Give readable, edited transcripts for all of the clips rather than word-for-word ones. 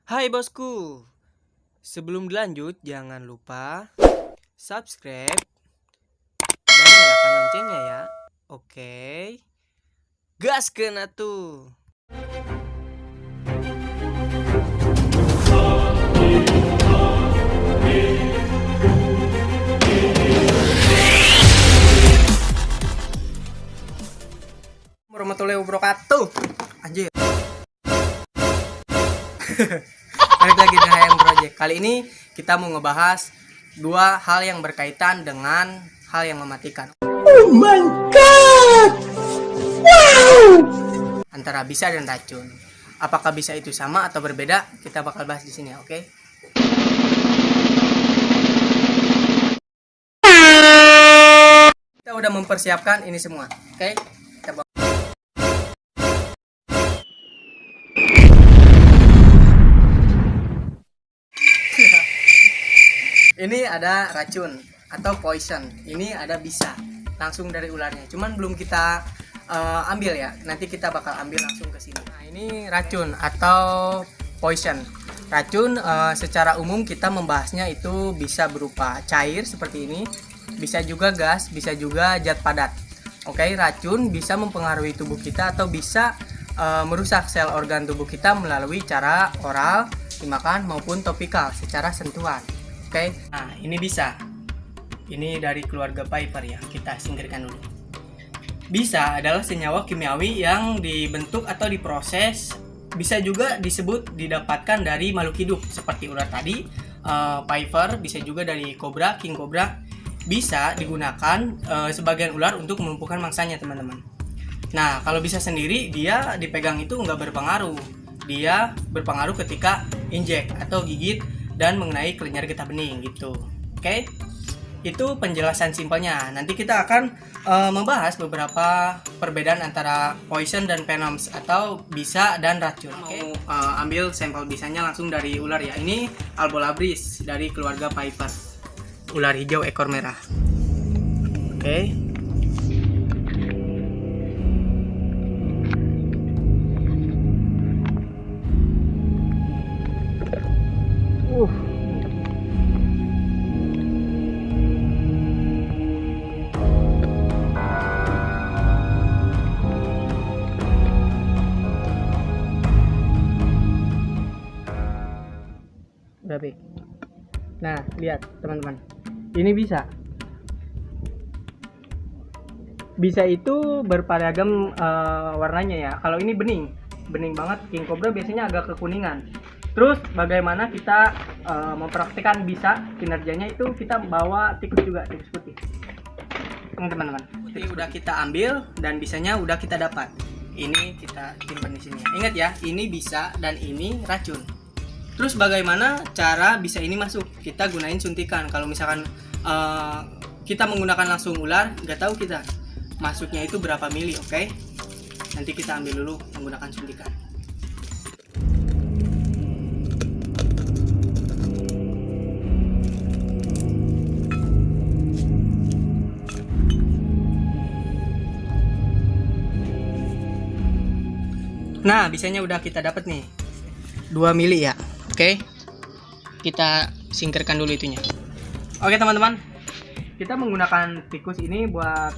Hai bosku, sebelum dilanjut jangan lupa subscribe dan nyalakan loncengnya ya. Oke, gas kena tuh. Warahmatullahi wabarakatuh. Anjir. Balik lagi di HM Project. Kali ini kita mau ngebahas dua hal yang berkaitan dengan hal yang mematikan. Oh my god! Wow! Antara bisa dan racun. Apakah bisa itu sama atau berbeda? Kita bakal bahas di sini, oke? Kita udah mempersiapkan ini semua, oke? Kita ini ada racun atau poison. Ini ada bisa langsung dari ularnya. Cuman belum kita ambil ya. Nanti kita bakal ambil langsung ke sini. Nah, ini racun atau poison. Racun secara umum kita membahasnya itu bisa berupa cair seperti ini, bisa juga gas, bisa juga zat padat. Oke, racun bisa mempengaruhi tubuh kita atau bisa merusak sel organ tubuh kita melalui cara oral, dimakan maupun topikal secara sentuhan. Oke, nah ini bisa. Ini dari keluarga Piper ya, kita singkirkan dulu. Bisa adalah senyawa kimiawi yang dibentuk atau diproses, bisa juga disebut didapatkan dari makhluk hidup seperti ular tadi, Piper, bisa juga dari kobra, king cobra. Bisa digunakan sebagian ular untuk melumpuhkan mangsanya, teman-teman. Nah, kalau bisa sendiri, dia dipegang itu nggak berpengaruh. Dia berpengaruh ketika injek atau gigit dan mengenai kelenjar getah bening gitu. Oke, itu penjelasan simpelnya. Nanti kita akan membahas beberapa perbedaan antara poison dan venoms atau bisa dan racun. Oke, ambil sampel bisanya langsung dari ular ya. Ini Albolabris dari keluarga Piper, ular hijau ekor merah. Oke. Berapa? Nah, lihat teman-teman. Ini bisa. Bisa itu beragam warnanya ya. Kalau ini bening banget. King cobra biasanya agak kekuningan. Terus bagaimana kita mempraktikkan bisa kinerjanya itu kita bawa tikus juga, tikus putih. Ini teman-teman. Ini udah kita ambil dan bisanya udah kita dapat. Ini kita simpan di sini. Ingat ya, ini bisa dan ini racun. Terus bagaimana cara bisa ini masuk? Kita gunain suntikan. Kalau misalkan kita menggunakan langsung ular, nggak tahu kita masuknya itu berapa mili, oke? Nanti kita ambil dulu menggunakan suntikan. Nah, bisanya udah kita dapat nih. 2 mili ya. Oke, kita singkirkan dulu itunya. Oke teman-teman, kita menggunakan tikus ini buat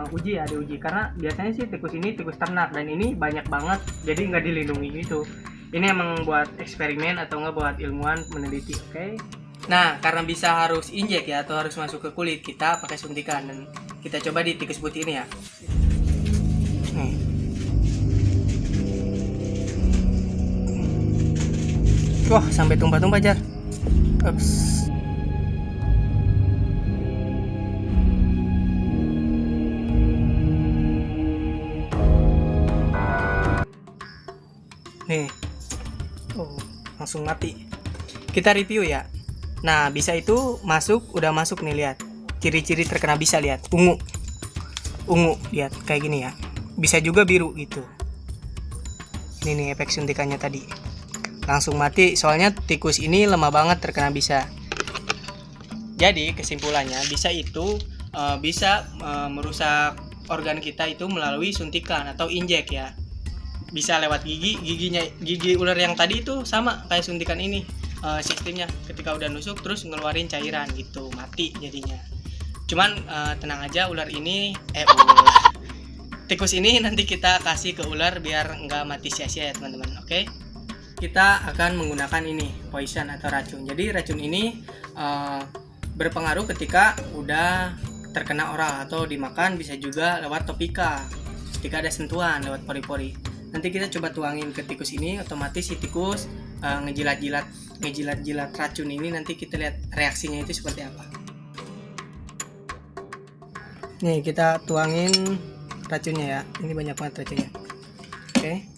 uji ya, diuji karena biasanya sih tikus ini tikus ternak dan ini banyak banget, jadi nggak dilindungi gitu. Ini emang buat eksperimen atau nggak buat ilmuwan meneliti. Oke. Nah, karena bisa harus injek ya atau harus masuk ke kulit, kita pakai suntikan dan kita coba di tikus putih ini ya. Nih. Wah, sampai tumpah-tumpah, Jar. Ups. Nih. Oh, langsung mati. Kita review ya. Nah, bisa itu udah masuk nih, lihat. Ciri-ciri terkena bisa, lihat. Ungu. Ungu, lihat kayak gini ya. Bisa juga biru gitu. Ini nih efek suntikannya tadi. Langsung mati, soalnya tikus ini lemah banget terkena bisa. Jadi kesimpulannya bisa itu bisa merusak organ kita itu melalui suntikan atau injek ya. bisa lewat gigi ular yang tadi itu sama kayak suntikan ini. Sistemnya ketika udah nusuk terus ngeluarin cairan gitu, mati jadinya. Cuman tenang aja, tikus ini nanti kita kasih ke ular biar nggak mati sia-sia ya teman-teman. Oke, kita akan menggunakan ini poison atau racun. Jadi racun ini berpengaruh ketika udah terkena oral atau dimakan, bisa juga lewat topika ketika ada sentuhan lewat pori-pori. Nanti kita coba tuangin ke tikus ini, otomatis si tikus ngejilat racun ini. Nanti kita lihat reaksinya itu seperti apa. Nih kita tuangin racunnya ya, ini banyak banget racunnya. Oke.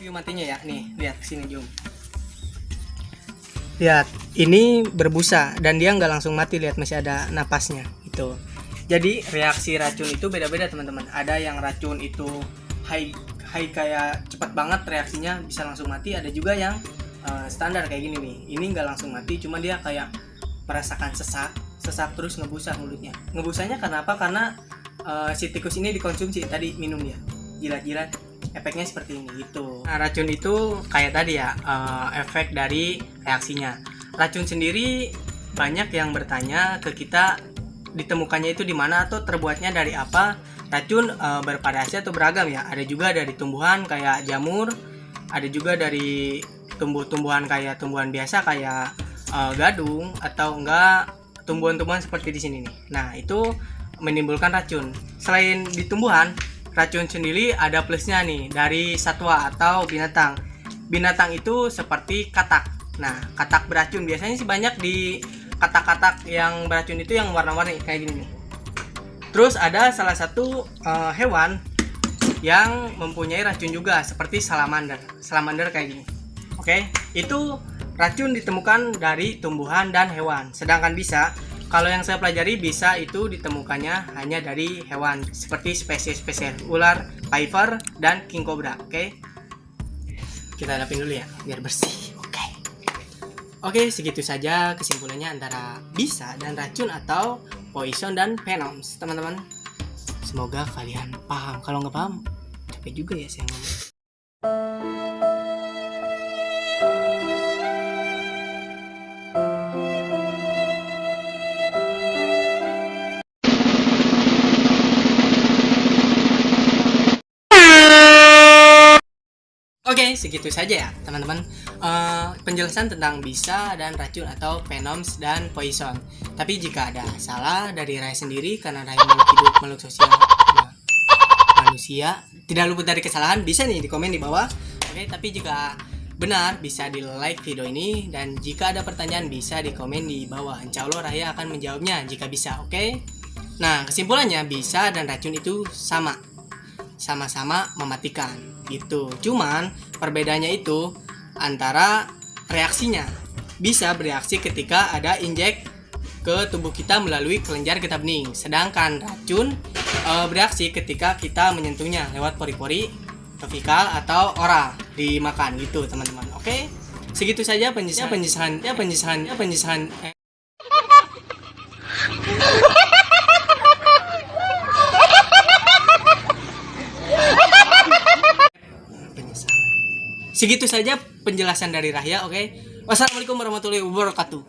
Matinya ya, nih lihat sini zoom. Lihat, ini berbusa dan dia nggak langsung mati, lihat masih ada napasnya gitu. Jadi reaksi racun itu beda-beda teman-teman. Ada yang racun itu high kayak cepat banget reaksinya, bisa langsung mati. Ada juga yang standar kayak gini nih. Ini nggak langsung mati, cuma dia kayak merasakan sesak terus ngebusa mulutnya. Ngebusanya karena apa? Karena si tikus ini dikonsumsi tadi, minum dia, jilat-jilat. Efeknya seperti ini gitu. Nah, racun itu kayak tadi ya, efek dari reaksinya. Racun sendiri banyak yang bertanya ke kita, ditemukannya itu di mana atau terbuatnya dari apa. Racun bervariasi atau beragam ya. Ada juga dari tumbuhan kayak jamur, ada juga dari tumbuhan kayak tumbuhan biasa kayak gadung, atau enggak tumbuhan-tumbuhan seperti di sini nih. Nah, itu menimbulkan racun. Selain di tumbuhan, racun sendiri ada plusnya nih dari satwa atau binatang. Binatang itu seperti katak. Nah, katak beracun biasanya sih banyak di katak-katak yang beracun itu yang warna-warni kayak gini nih. Terus ada salah satu hewan yang mempunyai racun juga seperti salamander. Salamander kayak gini. Oke, itu racun ditemukan dari tumbuhan dan hewan. Sedangkan bisa, kalau yang saya pelajari, bisa itu ditemukannya hanya dari hewan seperti spesies ular, python, dan king cobra. Oke, kita hadapin dulu ya biar bersih. Oke, segitu saja kesimpulannya antara bisa dan racun atau poison dan venoms, teman-teman. Semoga kalian paham. Kalau nggak paham, capek juga ya saya ngomong. Oke, segitu saja ya teman-teman, penjelasan tentang bisa dan racun atau venoms dan poison. Tapi jika ada salah dari Raya sendiri, karena Raya makhluk sosial manusia tidak luput dari kesalahan, bisa nih di komen di bawah. Oke, tapi jika benar bisa di like video ini, dan jika ada pertanyaan bisa di komen di bawah. Insya Allah Raya akan menjawabnya jika bisa. Oke, nah kesimpulannya bisa dan racun itu sama-sama mematikan gitu. Cuman perbedaannya itu antara reaksinya. Bisa bereaksi ketika ada injek ke tubuh kita melalui kelenjar getah bening. Sedangkan racun bereaksi ketika kita menyentuhnya lewat pori-pori, topikal atau oral dimakan gitu teman-teman. Oke, segitu saja penjelasan. Segitu saja penjelasan dari Rahya. Oke, wassalamualaikum warahmatullahi wabarakatuh.